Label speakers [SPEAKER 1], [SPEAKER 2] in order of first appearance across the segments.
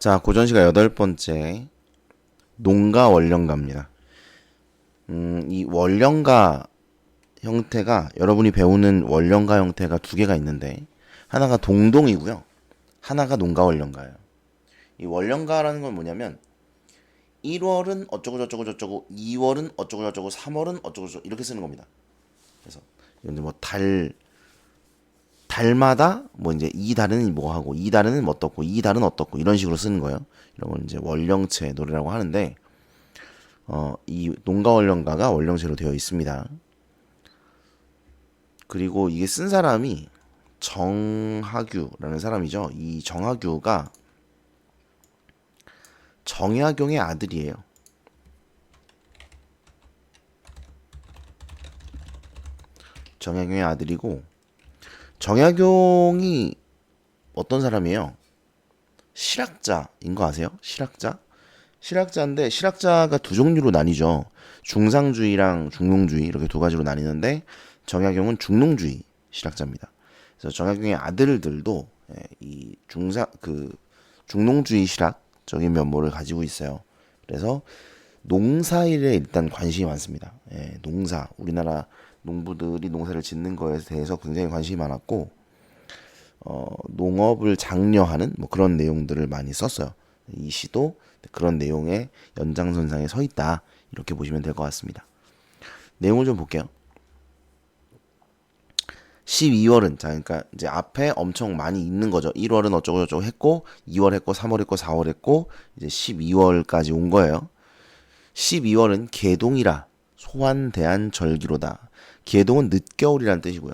[SPEAKER 1] 자, 고전시가 8번째 농가 원령가입니다. 이 원령가 형태가 여러분이 배우는 원령가 형태가 두 개가 있는데 하나가 동동이고요. 하나가 농가 원령가예요. 이 원령가라는 건 뭐냐면 1월은 어쩌고 저쩌고 저쩌고 2월은 어쩌고 저쩌고 3월은 어쩌고 저쩌고 이렇게 쓰는 겁니다. 그래서 이제 뭐 달마다 뭐 이제 이 달은 뭐 하고 이 달은 뭐 어떻고 이 달은 어떻고 이런 식으로 쓰는 거예요. 이런 걸 이제 원령체 노래라고 하는데 이 농가 원령가가 원령체로 되어 있습니다. 그리고 이게 쓴 사람이 정하규라는 사람이죠. 이 정하규가 정약용의 아들이에요. 정약용의 아들이고 정약용이 어떤 사람이에요? 실학자인 거 아세요? 실학자? 실학자인데 실학자가 두 종류로 나뉘죠. 중상주의랑 중농주의 이렇게 두 가지로 나뉘는데 정약용은 중농주의 실학자입니다. 그래서 정약용의 아들들도 이 중농주의 실학적인 면모를 가지고 있어요. 그래서 농사일에 일단 관심이 많습니다. 농사 우리나라 농부들이 농사를 짓는 거에 대해서 굉장히 관심이 많았고 농업을 장려하는 뭐 그런 내용들을 많이 썼어요. 이 시도 그런 내용의 연장선상에 서 있다. 이렇게 보시면 될 것 같습니다. 내용을 좀 볼게요. 12월은 자 그러니까 이제 앞에 엄청 많이 있는 거죠. 1월은 어쩌고 저쩌고 했고 2월 했고 3월 했고 4월 했고 이제 12월까지 온 거예요. 12월은 개동이라 소환대한 절기로다. 개동은 늦겨울이란 뜻이고요.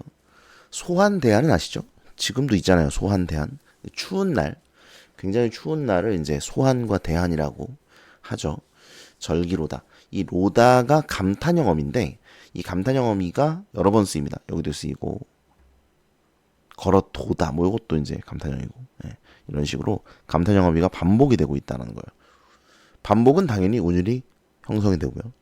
[SPEAKER 1] 소환대한은 아시죠? 지금도 있잖아요. 소환대한. 추운 날, 굉장히 추운 날을 이제 소환과 대한이라고 하죠. 절기로다. 이 로다가 감탄형어미인데 이 감탄형어미가 여러 번 쓰입니다. 여기도 쓰이고 걸어도다. 뭐 이것도 이제 감탄형이고 이런 식으로 감탄형어미가 반복이 되고 있다는 거예요. 반복은 당연히 운율이 형성이 되고요.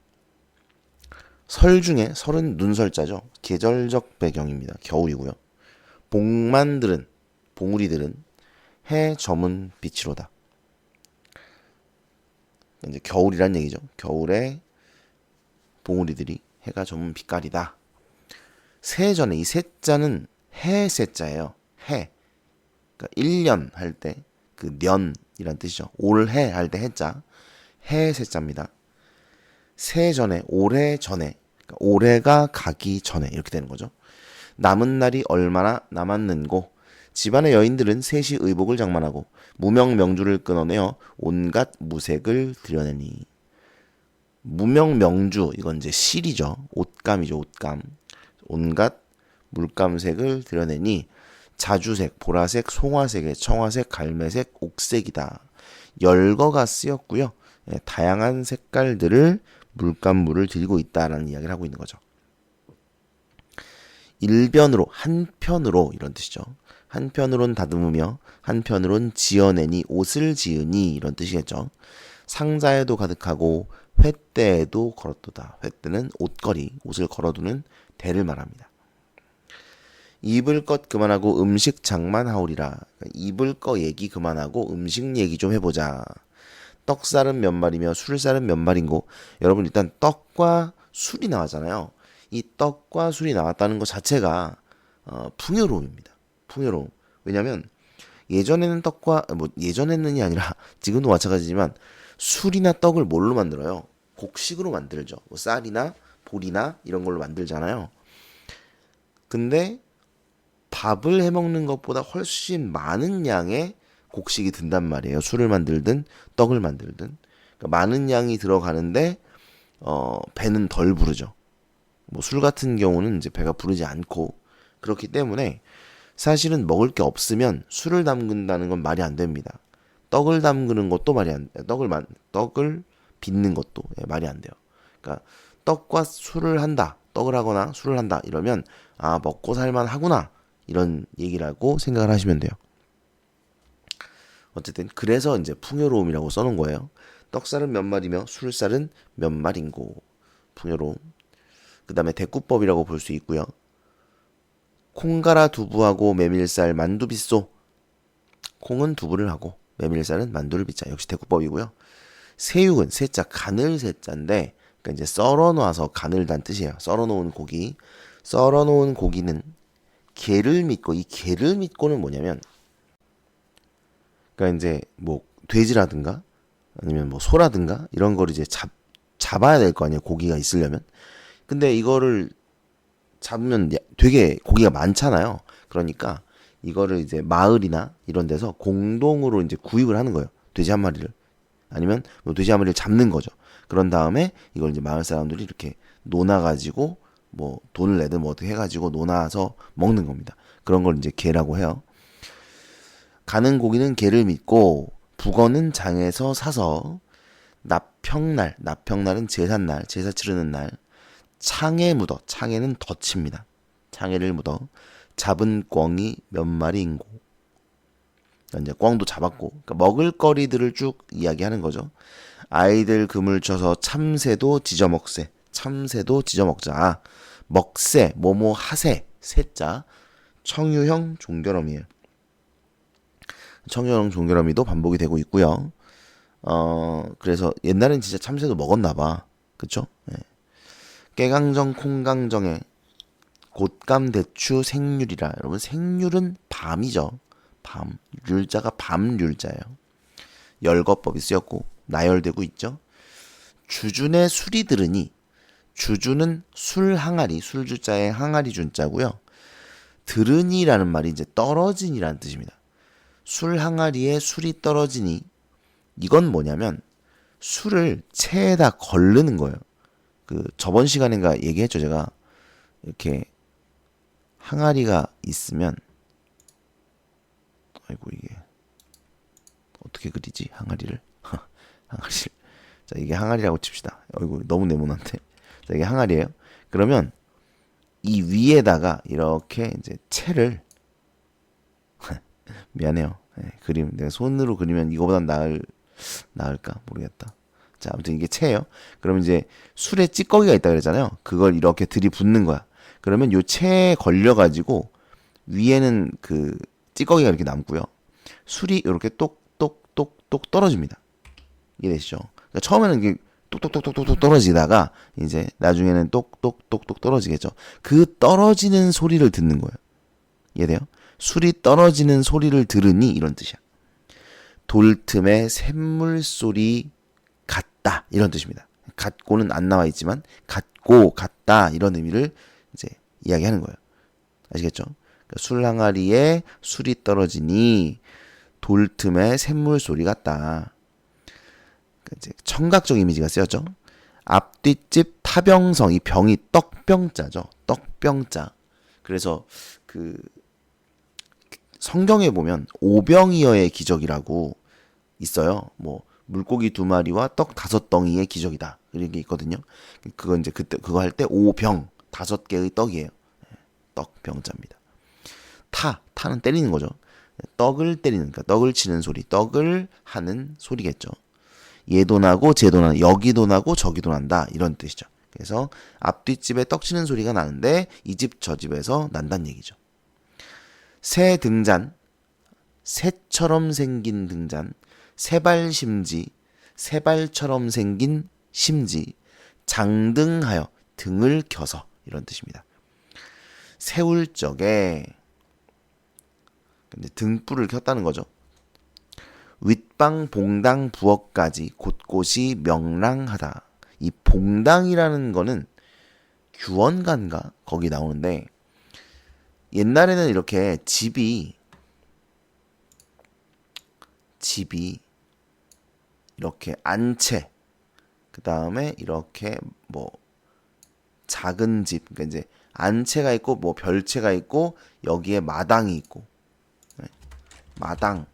[SPEAKER 1] 설 중에 설은 눈설자죠. 계절적 배경입니다. 겨울이고요. 봉만들은 봉우리들은 해 저문 빛이로다. 이제 겨울이란 얘기죠. 겨울에 봉우리들이 해가 저문 빛깔이다. 세전에 이 세자는 해 세자예요. 해. 그러니까 1년 할 때 그 년이란 뜻이죠. 올해 할 때 해자. 해 세자입니다. 세전에 올해 전에 그러니까 올해가 가기 전에 이렇게 되는 거죠. 남은 날이 얼마나 남았는고 집안의 여인들은 셋이 의복을 장만하고 무명명주를 끊어내어 온갖 무색을 드러내니 무명명주 이건 이제 실이죠. 옷감이죠. 옷감. 온갖 물감색을 드러내니 자주색, 보라색, 송화색의 청화색, 갈매색, 옥색이다. 열거가 쓰였고요. 다양한 색깔들을 물감물을 들고 있다라는 이야기를 하고 있는 거죠. 일변으로 한편으로 이런 뜻이죠. 한편으론 다듬으며 한편으론 지어내니 옷을 지으니 이런 뜻이겠죠. 상자에도 가득하고 횃대에도 걸었도다. 횃대는 옷걸이, 옷을 걸어두는 대를 말합니다. 입을 것 그만하고 음식 장만하오리라. 입을 거 얘기 그만하고 음식 얘기 좀 해보자. 떡살은 몇 마리며 술살은 몇 마리인고 여러분 일단 떡과 술이 나왔잖아요. 이 떡과 술이 나왔다는 것 자체가 풍요로움입니다. 풍요로움. 왜냐하면 예전에는 떡과 뭐 예전에는이 아니라 지금도 마찬가지지만 술이나 떡을 뭘로 만들어요? 곡식으로 만들죠. 뭐 쌀이나 보리나 이런 걸로 만들잖아요. 근데 밥을 해 먹는 것보다 훨씬 많은 양의 곡식이 든단 말이에요. 술을 만들든 떡을 만들든 그러니까 많은 양이 들어가는데 배는 덜 부르죠. 뭐 술 같은 경우는 이제 배가 부르지 않고 그렇기 때문에 사실은 먹을 게 없으면 술을 담근다는 건 말이 안 됩니다. 떡을 담그는 것도 말이 안 떡을 빚는 것도 말이 안 돼요. 그러니까 떡과 술을 한다, 떡을 하거나 술을 한다 이러면 아 먹고 살만 하구나 이런 얘기라고 생각을 하시면 돼요. 어쨌든 그래서 이제 풍요로움이라고 써놓은 거예요. 떡살은 몇 마리며 술살은 몇 마리인고 풍요로움. 그 다음에 대꾸법이라고 볼 수 있고요. 콩 갈아 두부하고 메밀쌀 만두빗소. 콩은 두부를 하고 메밀쌀은 만두를 빚자. 역시 대구법이고요. 새육은 새자 간을 새자인데 그러니까 이제 썰어 놔서 간을 단 뜻이에요. 썰어 놓은 고기. 썰어 놓은 고기는 게를 믿고 이 게를 믿고는 뭐냐면 그러니까 이제 뭐 돼지라든가 아니면 뭐 소라든가 이런 걸 이제 잡아야 될 거 아니에요. 고기가 있으려면. 근데 이거를 잡으면 되게 고기가 많잖아요. 그러니까 이거를 이제 마을이나 이런 데서 공동으로 이제 구입을 하는 거예요. 돼지 한 마리를. 아니면 뭐 돼지 한 마리를 잡는 거죠. 그런 다음에 이걸 이제 마을 사람들이 이렇게 논아가지고 뭐 돈을 내든 뭐 어떻게 해가지고 논아서 먹는 겁니다. 그런 걸 이제 게라고 해요. 가는 고기는 게를 믿고 북어는 장에서 사서 납평날은 제삿날, 제사 치르는 날, 창에 묻어, 창에는 덫입니다. 창에를 묻어 잡은 꿩이 몇 마리인고. 그러니까 이제 꿩도 잡았고, 그러니까 먹을거리들을 쭉 이야기하는 거죠. 아이들 금을 쳐서 참새도 지져먹세, 참새도 지져먹자. 먹새, 뭐뭐 하세, 새자, 청유형 종결어미예요. 청유형 종결어미도 반복이 되고 있고요. 그래서 옛날엔 진짜 참새도 먹었나봐. 그쵸? 네. 깨강정, 콩강정에 곶감, 대추, 생률이라. 여러분 생률은 밤이죠. 밤. 률자가 밤률자예요. 열거법이 쓰였고 나열되고 있죠. 주준의 술이 들으니 주준은 술 항아리, 술주자의 항아리 준자고요. 들으니라는 말이 이제 떨어지니라는 뜻입니다. 술 항아리에 술이 떨어지니 이건 뭐냐면 술을 체에다 걸르는 거예요. 그 저번 시간인가 얘기했죠. 제가 이렇게 항아리가 있으면 아이고 이게 어떻게 그리지 항아리를 항아리를 자 이게 항아리라고 칩시다. 아이고 너무 네모난데 자 이게 항아리예요. 그러면 이 위에다가 이렇게 이제 채를 미안해요. 네, 그림 내가 손으로 그리면 이거보다 나을까 모르겠다. 자 아무튼 이게 채예요. 그러면 이제 술에 찌꺼기가 있다 그랬잖아요. 그걸 이렇게 들이붓는 거야. 그러면 요 채에 걸려가지고 위에는 그 찌꺼기가 이렇게 남고요. 술이 이렇게 똑똑똑똑 떨어집니다. 이해되시죠? 그러니까 처음에는 이게 똑똑똑똑똑 떨어지다가 이제 나중에는 똑똑똑똑 떨어지겠죠. 그 떨어지는 소리를 듣는 거예요. 이해돼요? 술이 떨어지는 소리를 들으니 이런 뜻이야. 돌틈에 샘물소리 같다 이런 뜻입니다. 같고는 안 나와 있지만 같고 같다 이런 의미를 이제 이야기하는 거예요. 아시겠죠? 그러니까 술 항아리에 술이 떨어지니 돌틈에 샘물 소리 같다. 그러니까 이제 청각적 이미지가 쓰였죠. 앞뒷집 타병성 이 병이 떡병자죠. 떡병자. 그래서 그 성경에 보면 오병이어의 기적이라고 있어요. 뭐 물고기 2마리와 떡 5덩이의 기적이다. 이런 게 있거든요. 그거 이제 그때 그거 할 때 오병 5개의 떡이에요. 떡병자입니다. 타는 때리는 거죠. 떡을 때리는, 그러니까 떡을 치는 소리, 떡을 하는 소리겠죠. 얘도 나고 쟤도 나고 여기도 나고 저기도 난다 이런 뜻이죠. 그래서 앞뒷집에 떡 치는 소리가 나는데 이 집 저 집에서 난다는 얘기죠. 새 등잔, 새처럼 생긴 등잔, 새발심지, 새발처럼 생긴 심지, 장등하여 등을 켜서 이런 뜻입니다. 세울 적에 등불을 켰다는 거죠. 윗방 봉당 부엌까지 곳곳이 명랑하다. 이 봉당이라는 거는 규원가인가 거기 나오는데 옛날에는 이렇게 집이 이렇게 안채 그 다음에 이렇게 뭐 작은 집 그러니까 이제 안채가 있고 뭐 별채가 있고 여기에 마당이 있고 네. 마당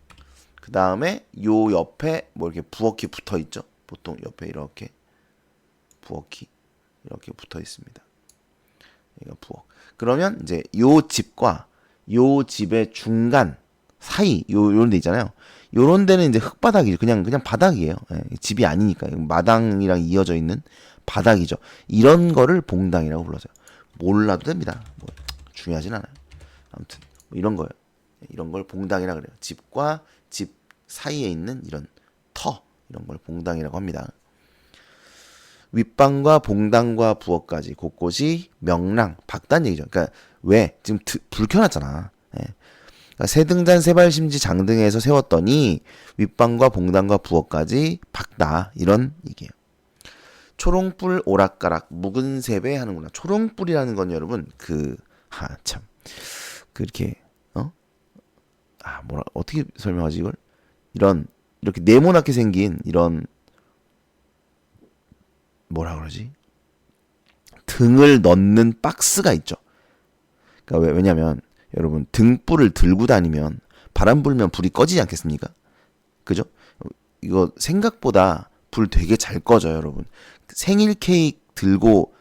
[SPEAKER 1] 그 다음에 요 옆에 뭐 이렇게 부엌이 붙어 있죠. 보통 옆에 이렇게 부엌이 이렇게 붙어 있습니다. 여기가 부엌. 그러면 이제 요 집과 요 집의 중간 사이 요런 데 있잖아요. 요런 데는 이제 흙바닥이죠. 그냥 바닥이에요. 예, 집이 아니니까 마당이랑 이어져 있는 바닥이죠. 이런 거를 봉당이라고 불러서요. 몰라도 됩니다. 뭐 중요하진 않아요. 아무튼 뭐 이런 거예요. 이런 걸 봉당이라 그래요. 집과 집 사이에 있는 이런 터, 이런 걸 봉당이라고 합니다. 윗방과 봉당과 부엌까지 곳곳이 명랑, 밝다는 얘기죠. 그러니까 왜? 지금 불 켜놨잖아. 예. 그러니까 세등잔 세발심지 장등에서 세웠더니 윗방과 봉당과 부엌까지 밝다. 이런 얘기예요. 초롱불 오락가락 묵은 세배 하는구나. 초롱불이라는 건 여러분 참 그렇게 어떻게 설명하지 이걸? 이렇게 네모나게 생긴 이런 뭐라 그러지? 등을 넣는 박스가 있죠. 그러니까 왜냐면 여러분 등불을 들고 다니면 바람 불면 불이 꺼지지 않겠습니까? 그죠? 이거 생각보다 불 되게 잘 꺼져요, 여러분. 생일 케이크 들고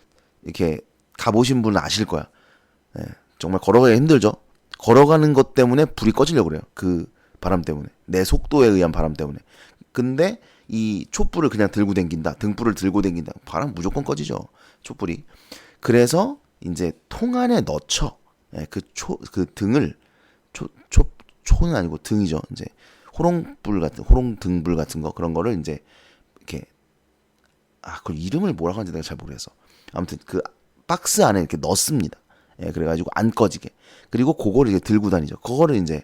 [SPEAKER 1] 이렇게 가보신 분은 아실 거야. 예, 정말 걸어가기 힘들죠? 걸어가는 것 때문에 불이 꺼지려고 그래요. 그 바람 때문에. 내 속도에 의한 바람 때문에. 근데 이 촛불을 그냥 들고 댕긴다. 등불을 들고 댕긴다. 바람 무조건 꺼지죠. 촛불이. 그래서 이제 통 안에 넣죠. 예, 그 등을 초는 아니고 등이죠. 이제 호롱등불 같은 거 그런 거를 이제 이렇게 그 이름을 뭐라고 하는지 내가 잘 모르겠어. 아무튼 그 박스 안에 이렇게 넣습니다. 예, 그래가지고 안 꺼지게. 그리고 그거를 이제 들고 다니죠. 그거를 이제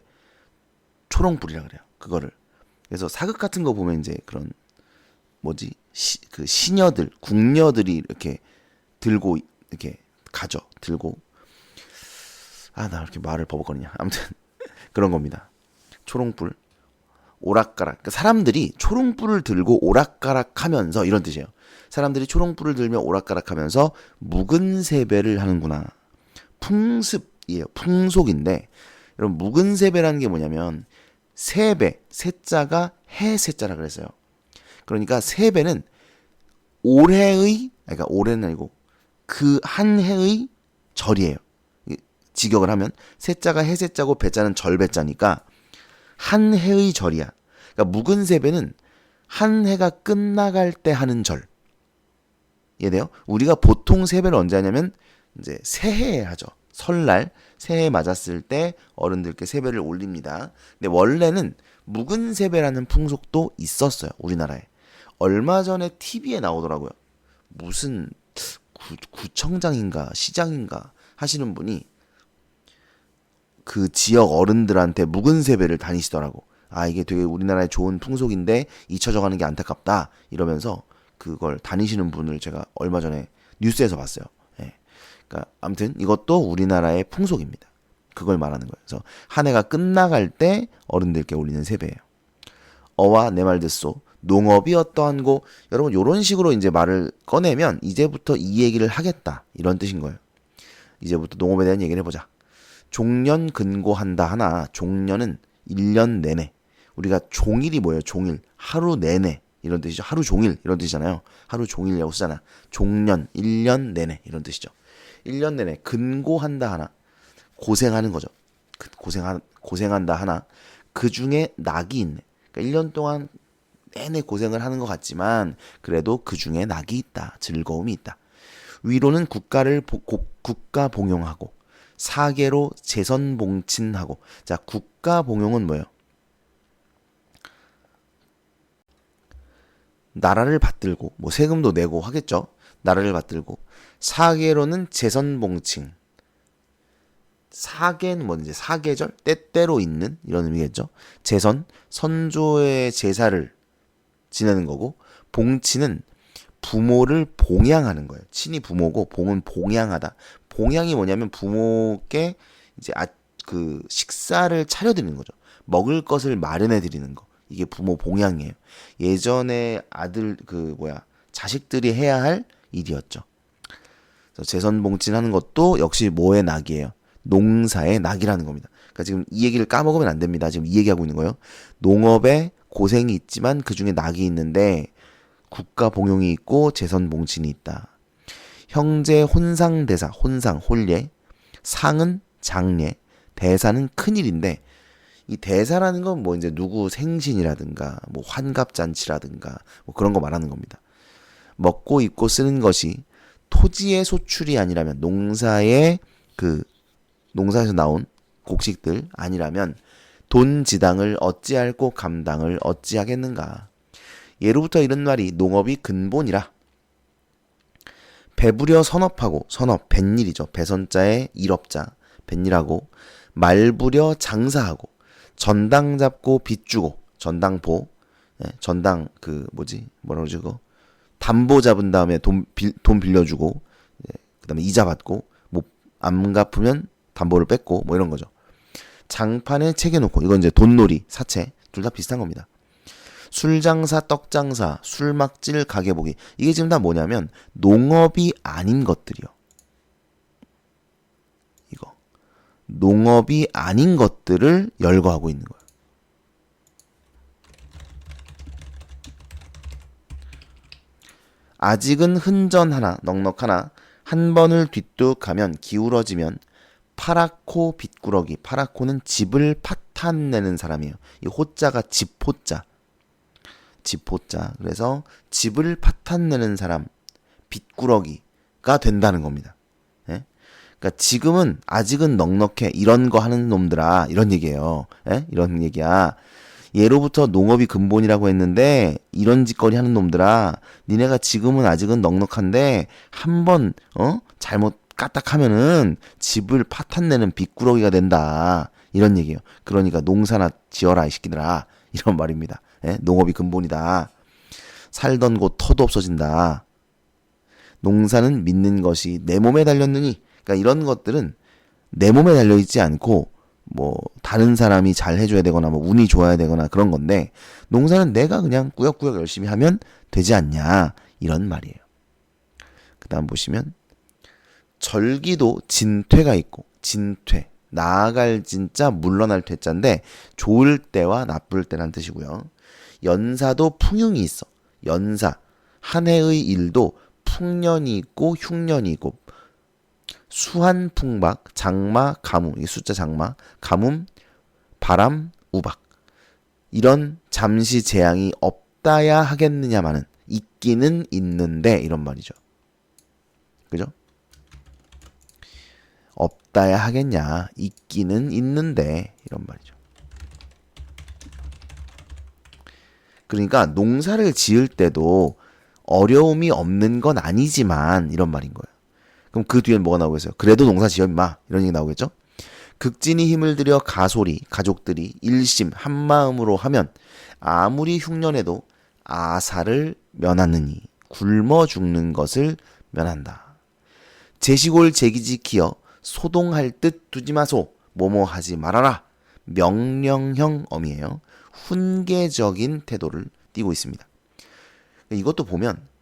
[SPEAKER 1] 초롱불이라 그래요. 그거를. 그래서 사극 같은 거 보면 이제 그런 그 시녀들, 궁녀들이 이렇게 들고 이렇게 가죠. 들고. 나 이렇게 말을 버벅거리냐. 아무튼 그런 겁니다. 초롱불. 오락가락. 그러니까 사람들이 초롱불을 들고 오락가락하면서 이런 뜻이에요. 사람들이 초롱불을 들며 오락가락하면서 묵은 세배를 하는구나. 풍습이에요. 풍속인데 여러분 묵은 세배라는 게 뭐냐면 세배, 세자가 해 세자라 그랬어요. 그러니까 세배는 그러니까 올해는 아니고 그 한 해의 절이에요. 직역을 하면 세자가 해 세자고 배자는 절 배자니까 한 해의 절이야. 그러니까 묵은 세배는 한 해가 끝나갈 때 하는 절. 이해돼요? 우리가 보통 세배를 언제 하냐면 이제 새해에 하죠. 설날 새해 맞았을 때 어른들께 세배를 올립니다. 근데 원래는 묵은 세배라는 풍속도 있었어요. 우리나라에. 얼마 전에 TV에 나오더라고요. 무슨 구청장인가 시장인가 하시는 분이 그 지역 어른들한테 묵은 세배를 다니시더라고. 이게 되게 우리나라의 좋은 풍속인데 잊혀져가는 게 안타깝다 이러면서 그걸 다니시는 분을 제가 얼마 전에 뉴스에서 봤어요. 예. 그러니까 아무튼 이것도 우리나라의 풍속입니다. 그걸 말하는 거예요. 그래서 한 해가 끝나갈 때 어른들께 올리는 세배예요. 어와 내 말 듣소. 농업이 어떠한고. 여러분 이런 식으로 이제 말을 꺼내면 이제부터 이 얘기를 하겠다 이런 뜻인 거예요. 이제부터 농업에 대한 얘기를 해보자. 종년 근고한다 하나. 종년은 1년 내내. 우리가 종일이 뭐예요? 종일. 하루 내내 이런 뜻이죠. 하루 종일 이런 뜻이잖아요. 하루 종일이라고 쓰잖아. 종년 1년 내내 이런 뜻이죠. 1년 내내 근고한다 하나. 고생하는 거죠. 고생한다 하나. 그 중에 낙이 있네. 그러니까 1년 동안 내내 고생을 하는 것 같지만 그래도 그 중에 낙이 있다. 즐거움이 있다. 위로는 국가 봉용하고 사계로 재선봉친하고. 자, 국가 봉용은 뭐예요? 나라를 받들고 뭐 세금도 내고 하겠죠. 나라를 받들고. 사계로는 재선봉칭. 사계는 뭐지? 사계절? 때때로 있는 이런 의미겠죠. 재선, 선조의 제사를 지내는 거고, 봉치는 부모를 봉양하는 거예요. 친이 부모고 봉은 봉양하다. 봉양이 뭐냐면 부모께 이제 그 식사를 차려드리는 거죠. 먹을 것을 마련해 드리는 거. 이게 부모 봉양이에요. 예전에 자식들이 해야 할 일이었죠. 그래서 재선봉친하는 것도 역시 뭐의 낙이에요? 농사의 낙이라는 겁니다. 그러니까 지금 이 얘기를 까먹으면 안 됩니다. 지금 이 얘기하고 있는 거예요. 농업에 고생이 있지만 그 중에 낙이 있는데 국가 봉용이 있고 재선봉친이 있다. 형제 혼상대사, 혼상, 홀례, 상은 장례, 대사는 큰일인데 이 대사라는 건 뭐 이제 누구 생신이라든가 뭐 환갑잔치라든가 뭐 그런 거 말하는 겁니다. 먹고 입고 쓰는 것이 토지의 소출이 아니라면 농사에서 나온 곡식들 아니라면 돈지당을 어찌할꼬 감당을 어찌하겠는가. 예로부터 이런 말이 농업이 근본이라. 배부려 선업하고, 선업 뱃일이죠. 배선자에 일업자 뱃일하고, 말부려 장사하고, 전당 잡고 빚 주고, 전당보, 전당 뭐라 그러지 그거, 담보 잡은 다음에 돈 빌려주고, 그다음에 이자 받고, 뭐 안 갚으면 담보를 뺏고, 뭐 이런 거죠. 장판에 채겨놓고, 이건 이제 돈놀이, 사채, 둘 다 비슷한 겁니다. 술장사, 떡장사, 술막질, 가게보기. 이게 지금 다 뭐냐면 농업이 아닌 것들이요. 이거. 농업이 아닌 것들을 열거하고 있는 거예요. 아직은 흔전하나 넉넉하나 한 번을 뒤뚝하면 기울어지면 파랗고 빗구러기. 파랗고는 집을 파탄내는 사람이에요. 이 호자가 집호자. 집호자. 그래서 집을 파탄내는 사람, 빗구러기가 된다는 겁니다. 예? 그러니까 지금은 아직은 넉넉해. 이런 거 하는 놈들아. 이런 얘기예요. 예? 이런 얘기야. 예로부터 농업이 근본이라고 했는데 이런 짓거리 하는 놈들아, 니네가 지금은 아직은 넉넉한데 한번 잘못 까딱하면은 집을 파탄내는 빗구러기가 된다. 이런 얘기예요. 그러니까 농사나 지어라 이 새끼들아. 이런 말입니다. 예? 농업이 근본이다. 살던 곳 터도 없어진다. 농사는 믿는 것이 내 몸에 달렸느니. 그러니까 이런 것들은 내 몸에 달려있지 않고 뭐 다른 사람이 잘 해줘야 되거나 뭐 운이 좋아야 되거나 그런 건데, 농사는 내가 그냥 꾸역꾸역 열심히 하면 되지 않냐, 이런 말이에요. 그 다음 보시면 절기도 진퇴가 있고, 진퇴 나아갈 진짜 물러날 퇴자인데 좋을 때와 나쁠 때란 뜻이고요. 연사도 풍흉이 있어. 연사 한 해의 일도 풍년이 있고 흉년이 있고, 수한풍박, 장마, 가뭄, 이 숫자 장마, 가뭄, 바람, 우박, 이런 잠시 재앙이 없다야 하겠느냐마는 있기는 있는데, 이런 말이죠. 그죠? 없다야 하겠냐, 있기는 있는데, 이런 말이죠. 그러니까 농사를 지을 때도 어려움이 없는 건 아니지만, 이런 말인 거예요. 그럼 그 뒤엔 뭐가 나오겠어요? 그래도 농사 지어 임마, 이런 얘기 나오겠죠? 극진히 힘을 들여 가솔이, 가족들이 일심 한마음으로 하면 아무리 흉년에도 아사를 면하느니 굶어 죽는 것을 면한다. 제시골 제기지키어 소동할 듯 두지 마소, 뭐뭐 하지 말아라. 명령형 어미예요. 훈계적인 태도를 띠고 있습니다. 이것도 보면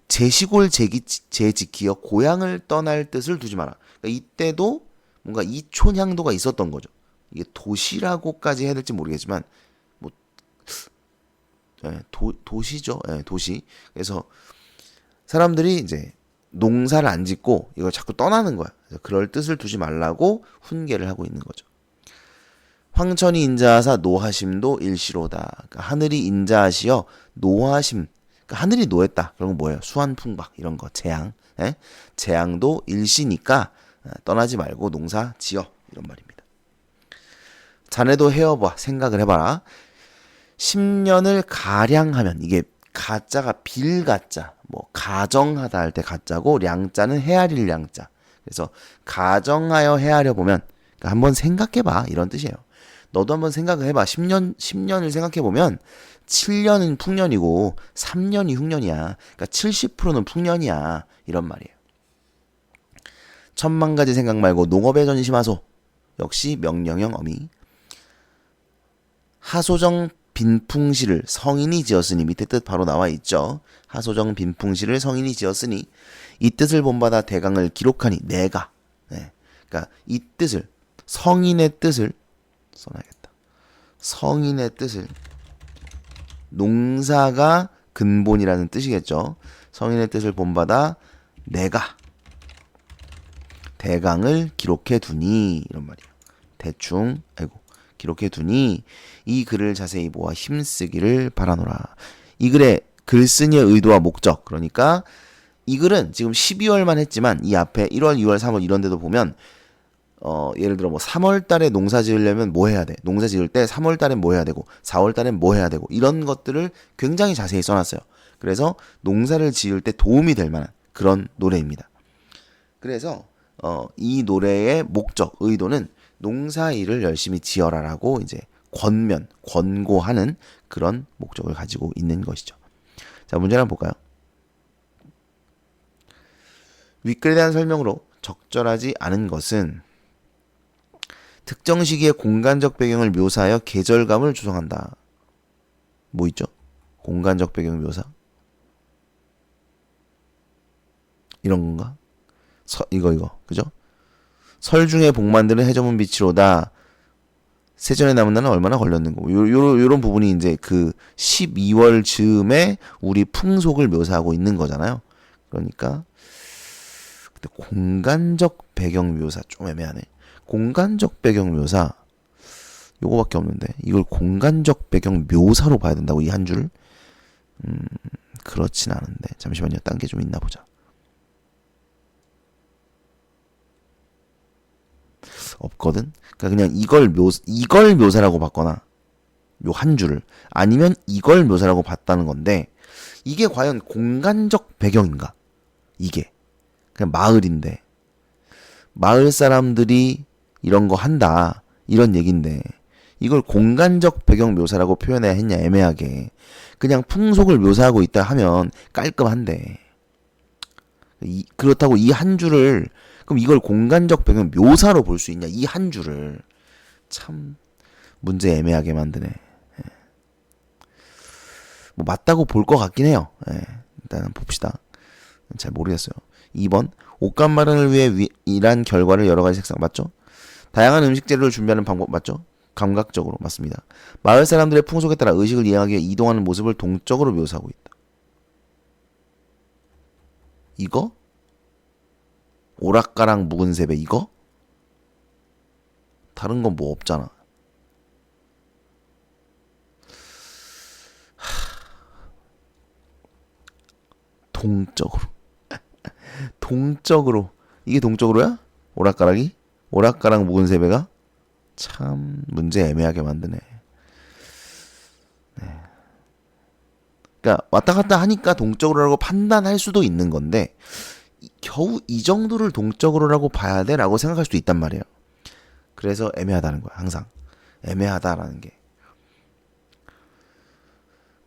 [SPEAKER 1] 제시골 제지키어 고향을 떠날 뜻을 두지 마라. 그러니까 이때도 뭔가 이촌향도가 있었던 거죠. 이게 도시라고까지 해야 될지 모르겠지만 뭐 도시죠. 도시. 그래서 사람들이 이제 농사를 안 짓고 이걸 자꾸 떠나는 거야. 그래서 그럴 뜻을 두지 말라고 훈계를 하고 있는 거죠. 황천이 인자하사 노하심도 일시로다. 그러니까 하늘이 인자하시어 노하심, 그러니까 하늘이 노했다. 그런 건 뭐예요? 수한풍박 이런 거, 재앙. 재앙도 일시니까 떠나지 말고 농사 지어, 이런 말입니다. 자네도 헤어봐, 생각을 해봐라. 10년을 가량하면, 이게 가짜가 빌가짜, 뭐 가정하다 할 때 가짜고, 량자는 헤아릴 량자. 그래서 가정하여 헤아려 보면, 그러니까 한번 생각해봐, 이런 뜻이에요. 너도 한번 생각을 해봐. 10년을 생각해보면 7년은 풍년이고 3년이 흉년이야. 그러니까 70%는 풍년이야. 이런 말이에요. 천만 가지 생각 말고 농업에 전심하소. 역시 명령형 어미. 하소정 빈풍시를 성인이 지었으니, 밑에 뜻 바로 나와 있죠. 하소정 빈풍시를 성인이 지었으니 이 뜻을 본받아 대강을 기록하니 내가. 그러니까 이 뜻을, 성인의 뜻을 써놔야겠다. 성인의 뜻을, 농사가 근본이라는 뜻이겠죠. 성인의 뜻을 본받아 내가 대강을 기록해 두니, 이런 말이에요. 대충 기록해 두니 이 글을 자세히 모아 힘쓰기를 바라노라. 이 글의 글쓴이의 의도와 목적, 그러니까 이 글은 지금 12월만 했지만 이 앞에 1월, 2월, 3월 이런 데도 보면 예를 들어 뭐 3월 달에 농사 지으려면 뭐 해야 돼? 농사 지을 때 3월 달엔 뭐 해야 되고 4월 달엔 뭐 해야 되고 이런 것들을 굉장히 자세히 써놨어요. 그래서 농사를 지을 때 도움이 될 만한 그런 노래입니다. 그래서 이 노래의 목적, 의도는 농사일을 열심히 지어라라고 이제 권고하는 그런 목적을 가지고 있는 것이죠. 자, 문제를 한번 볼까요? 윗글에 대한 설명으로 적절하지 않은 것은 특정 시기의 공간적 배경을 묘사하여 계절감을 조성한다. 뭐 있죠? 공간적 배경 묘사? 이런 건가? 이거. 그죠? 설 중에 복 만드는 해저문 빛이로다. 세전에 남은 날은 얼마나 걸렸는고. 요런 부분이 이제 그 12월 즈음에 우리 풍속을 묘사하고 있는 거잖아요. 그러니까 근데 공간적 배경 묘사 좀 애매하네. 공간적 배경 묘사 요거밖에 없는데 이걸 공간적 배경 묘사로 봐야 된다고 이 한 줄? 그렇진 않은데 잠시만요. 딴 게 좀 있나 보자. 없거든. 그러니까 그냥 이걸 묘사라고 봤거나 요 한 줄을 아니면 이걸 묘사라고 봤다는 건데 이게 과연 공간적 배경인가? 이게 그냥 마을인데 마을 사람들이 이런 거 한다 이런 얘긴데 이걸 공간적 배경 묘사라고 표현해야 했냐 애매하게 그냥 풍속을 묘사하고 있다 하면 깔끔한데 그렇다고 이 한 줄을 그럼 이걸 공간적 배경 묘사로 볼 수 있냐 이 한 줄을 참 문제 애매하게 만드네. 예. 뭐 맞다고 볼 것 같긴 해요. 예. 일단 봅시다. 잘 모르겠어요. 2번 옷감 마련을 위해 일한 결과를 여러 가지 색상 맞죠? 다양한 음식 재료를 준비하는 방법 맞죠? 감각적으로 맞습니다. 마을 사람들의 풍속에 따라 의식을 이해하기 위해 이동하는 모습을 동적으로 묘사하고 있다. 이거? 오락가랑 묵은 세배 이거? 다른 건 뭐 없잖아. 동적으로. 동적으로. 이게 동적으로야? 오락가락이? 오락가락 묵은 세배가? 참 문제 애매하게 만드네. 네. 그러니까 왔다 갔다 하니까 동적으로라고 판단할 수도 있는 건데 겨우 이 정도를 동적으로라고 봐야 돼? 라고 생각할 수도 있단 말이에요. 그래서 애매하다는 거야. 항상. 애매하다라는 게.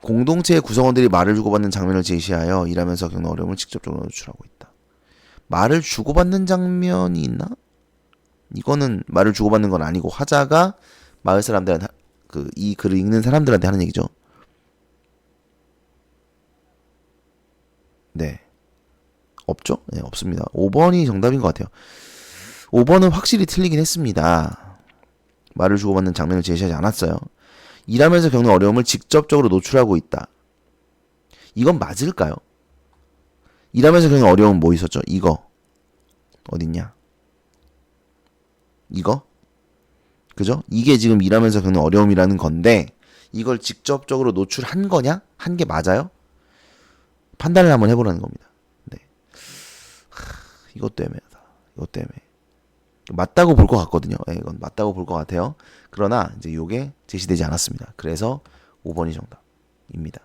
[SPEAKER 1] 공동체의 구성원들이 말을 주고받는 장면을 제시하여 일하면서 겪는 어려움을 직접적으로 노출하고 있다. 말을 주고받는 장면이 있나? 이거는 말을 주고받는 건 아니고 화자가 마을 사람들한테 이 글을 읽는 사람들한테 하는 얘기죠. 네. 없죠? 네, 없습니다. 5번이 정답인 것 같아요. 5번은 확실히 틀리긴 했습니다. 말을 주고받는 장면을 제시하지 않았어요. 일하면서 겪는 어려움을 직접적으로 노출하고 있다. 이건 맞을까요? 일하면서 겪는 어려움은 뭐 있었죠? 이거. 어딨냐? 이거? 그죠? 이게 지금 일하면서 겪는 어려움이라는 건데 이걸 직접적으로 노출한 거냐? 한 게 맞아요? 판단을 한번 해보라는 겁니다. 네. 이것도 애매하다. 이것도 애매해. 맞다고 볼 것 같거든요. 네, 이건 맞다고 볼 것 같아요. 그러나 이제 이게 제시되지 않았습니다. 그래서 5번이 정답입니다.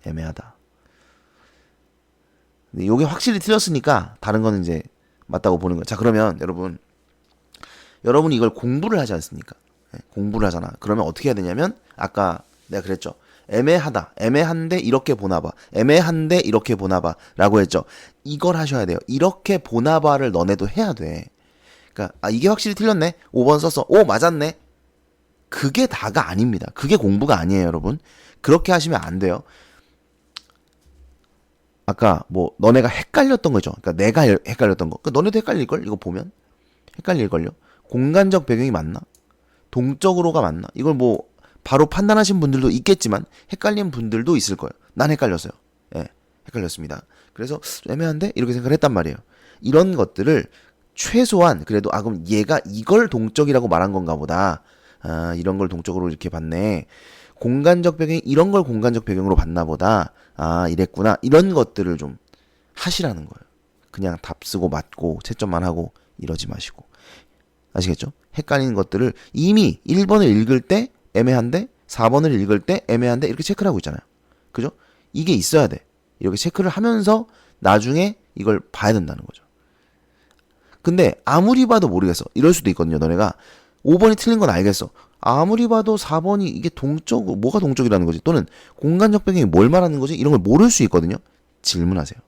[SPEAKER 1] 애매하다. 근데 이게 확실히 틀렸으니까 다른 거는 이제 맞다고 보는 거예요. 자, 그러면 여러분이 이걸 공부를 하지 않습니까? 네, 공부를 하잖아. 그러면 어떻게 해야 되냐면 아까 내가 그랬죠. 애매하다. 애매한데 이렇게 보나봐. 애매한데 이렇게 보나봐. 라고 했죠. 이걸 하셔야 돼요. 이렇게 보나봐를 너네도 해야 돼. 그러니까 이게 확실히 틀렸네. 5번 썼어. 오 맞았네. 그게 다가 아닙니다. 그게 공부가 아니에요, 여러분. 그렇게 하시면 안 돼요. 아까 뭐 너네가 헷갈렸던 거죠. 그러니까 내가 헷갈렸던 거. 그러니까 너네도 헷갈릴걸? 이거 보면 헷갈릴걸요. 공간적 배경이 맞나? 동적으로가 맞나? 이걸 뭐 바로 판단하신 분들도 있겠지만 헷갈린 분들도 있을 거예요. 난 헷갈렸어요. 예, 헷갈렸습니다. 그래서 애매한데 이렇게 생각을 했단 말이에요. 이런 것들을 최소한 그래도 그럼 얘가 이걸 동적이라고 말한 건가 보다. 이런 걸 동적으로 이렇게 봤네. 공간적 배경이 이런 걸 공간적 배경으로 봤나 보다. 이랬구나. 이런 것들을 좀 하시라는 거예요. 그냥 답 쓰고 맞고 채점만 하고 이러지 마시고. 아시겠죠? 헷갈리는 것들을 이미 1번을 읽을 때 애매한데 4번을 읽을 때 애매한데 이렇게 체크를 하고 있잖아요. 그죠? 이게 있어야 돼. 이렇게 체크를 하면서 나중에 이걸 봐야 된다는 거죠. 근데 아무리 봐도 모르겠어. 이럴 수도 있거든요. 너네가 5번이 틀린 건 알겠어. 아무리 봐도 4번이 이게 뭐가 동적이라는 거지? 또는 공간적 배경이 뭘 말하는 거지? 이런 걸 모를 수 있거든요. 질문하세요.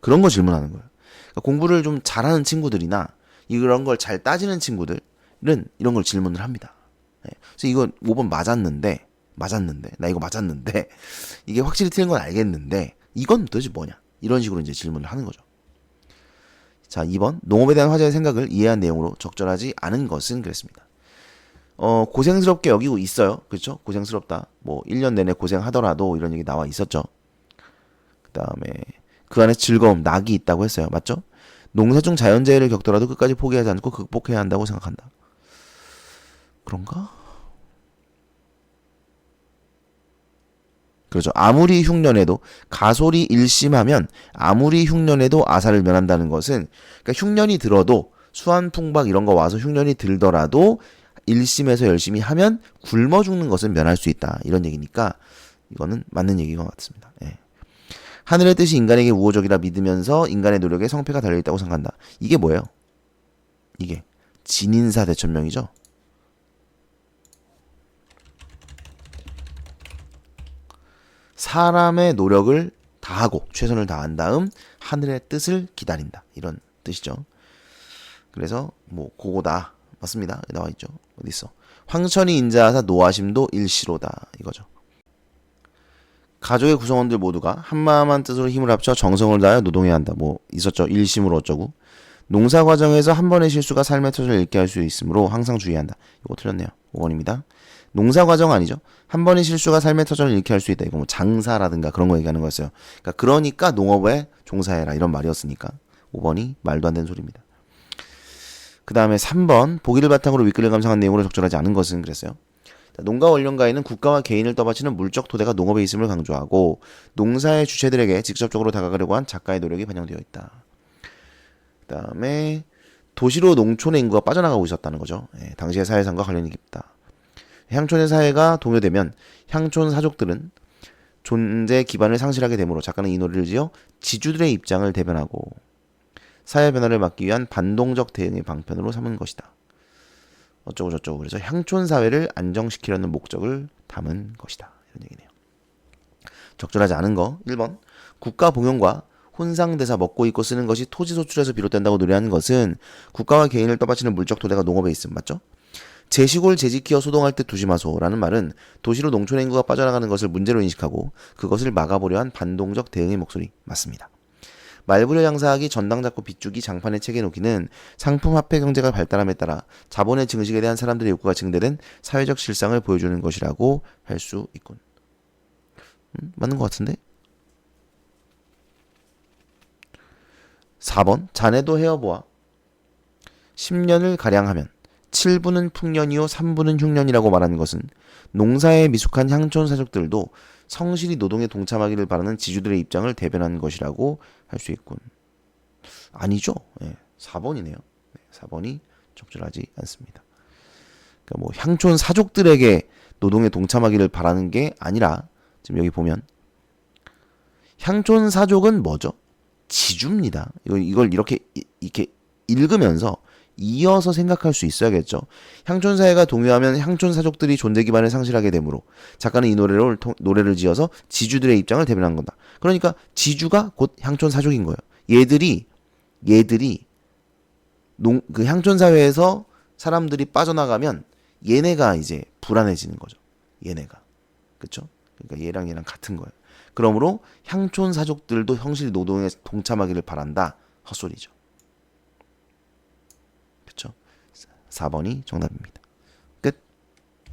[SPEAKER 1] 그런 거 질문하는 거예요. 그러니까 공부를 좀 잘하는 친구들이나 이런 걸 잘 따지는 친구들은 이런 걸 질문을 합니다. 그래서 이거 5번 맞았는데 나 이거 맞았는데 이게 확실히 틀린 건 알겠는데 이건 도대체 뭐냐? 이런 식으로 이제 질문을 하는 거죠. 자, 2번 농업에 대한 화자의 생각을 이해한 내용으로 적절하지 않은 것은 그랬습니다. 고생스럽게 여기고 있어요. 그렇죠? 고생스럽다. 뭐 1년 내내 고생하더라도 이런 얘기 나와 있었죠. 그다음에 그 안에 즐거움, 낙이 있다고 했어요. 맞죠? 농사 중 자연재해를 겪더라도 끝까지 포기하지 않고 극복해야 한다고 생각한다. 그런가? 그렇죠. 아무리 흉년에도 가솔이 일심하면 아무리 흉년에도 아사를 면한다는 것은 그러니까 흉년이 들어도 수한풍박 이런 거 와서 흉년이 들더라도 일심에서 열심히 하면 굶어 죽는 것은 면할 수 있다. 이런 얘기니까 이거는 맞는 얘기인 것 같습니다. 예. 하늘의 뜻이 인간에게 우호적이라 믿으면서 인간의 노력에 성패가 달려있다고 생각한다. 이게 뭐예요? 이게 진인사 대천명이죠. 사람의 노력을 다하고 최선을 다한 다음 하늘의 뜻을 기다린다. 이런 뜻이죠. 그래서 뭐 그거다. 맞습니다. 나와 있죠. 어디 있어? 황천이 인자하사 노하심도 일시로다. 이거죠. 가족의 구성원들 모두가 한마음한 뜻으로 힘을 합쳐 정성을 다하여 노동해야 한다. 뭐 있었죠. 일심으로 어쩌고. 농사 과정에서 한 번의 실수가 삶의 터전을 잃게 할 수 있으므로 항상 주의한다. 이거 틀렸네요. 5번입니다. 농사 과정 아니죠. 한 번의 실수가 삶의 터전을 잃게 할 수 있다. 이거 뭐 장사라든가 그런 거 얘기하는 거였어요. 그러니까 농업에 종사해라 이런 말이었으니까 5번이 말도 안 되는 소리입니다. 그 다음에 3번 보기를 바탕으로 윗글을 감상한 내용으로 적절하지 않은 것은 그랬어요. 농가 원령가에는 국가와 개인을 떠받치는 물적 토대가 농업에 있음을 강조하고 농사의 주체들에게 직접적으로 다가가려고 한 작가의 노력이 반영되어 있다. 그 다음에 도시로 농촌의 인구가 빠져나가고 있었다는 거죠. 당시의 사회상과 관련이 깊다. 향촌의 사회가 동요되면 향촌 사족들은 존재 기반을 상실하게 되므로 작가는 이 노래를 지어 지주들의 입장을 대변하고 사회 변화를 막기 위한 반동적 대응의 방편으로 삼은 것이다. 어쩌고 저쩌고 그래서 향촌 사회를 안정시키려는 목적을 담은 것이다. 이런 얘기네요. 적절하지 않은 거 1번 국가 봉용과 혼상대사 먹고 입고 쓰는 것이 토지 소출에서 비롯된다고 노래하는 것은 국가와 개인을 떠받치는 물적 토대가 농업에 있음. 맞죠? 제시골 제지키어 소동할 때 두지마소라는 말은 도시로 농촌의 인구가 빠져나가는 것을 문제로 인식하고 그것을 막아보려 한 반동적 대응의 목소리. 맞습니다. 말부려 장사하기, 전당 잡고 빚주기, 장판에 책에 놓기는 상품 화폐 경제가 발달함에 따라 자본의 증식에 대한 사람들의 욕구가 증대된 사회적 실상을 보여주는 것이라고 할 수 있군. 맞는 것 같은데? 4번 자네도 헤어보아 10년을 가량 하면 7분은 풍년이요 3분은 흉년이라고 말하는 것은 농사에 미숙한 향촌 사족들도 성실히 노동에 동참하기를 바라는 지주들의 입장을 대변하는 것이라고 할 수 있군. 아니죠. 4번이네요. 4번이 적절하지 않습니다. 그러니까 뭐 향촌 사족들에게 노동에 동참하기를 바라는 게 아니라 지금 여기 보면 향촌 사족은 뭐죠? 지주입니다. 이걸 이렇게 읽으면서 이어서 생각할 수 있어야겠죠. 향촌 사회가 동요하면 향촌 사족들이 존재 기반을 상실하게 되므로 작가는 이 노래를 지어서 지주들의 입장을 대변한 거다. 그러니까 지주가 곧 향촌 사족인 거예요. 얘들이 그 향촌 사회에서 사람들이 빠져나가면 얘네가 이제 불안해지는 거죠. 얘네가. 그렇죠? 그러니까 얘랑 같은 거예요. 그러므로 향촌 사족들도 성실히 노동에 동참하기를 바란다. 헛소리죠. 그렇죠? 4번이 정답입니다.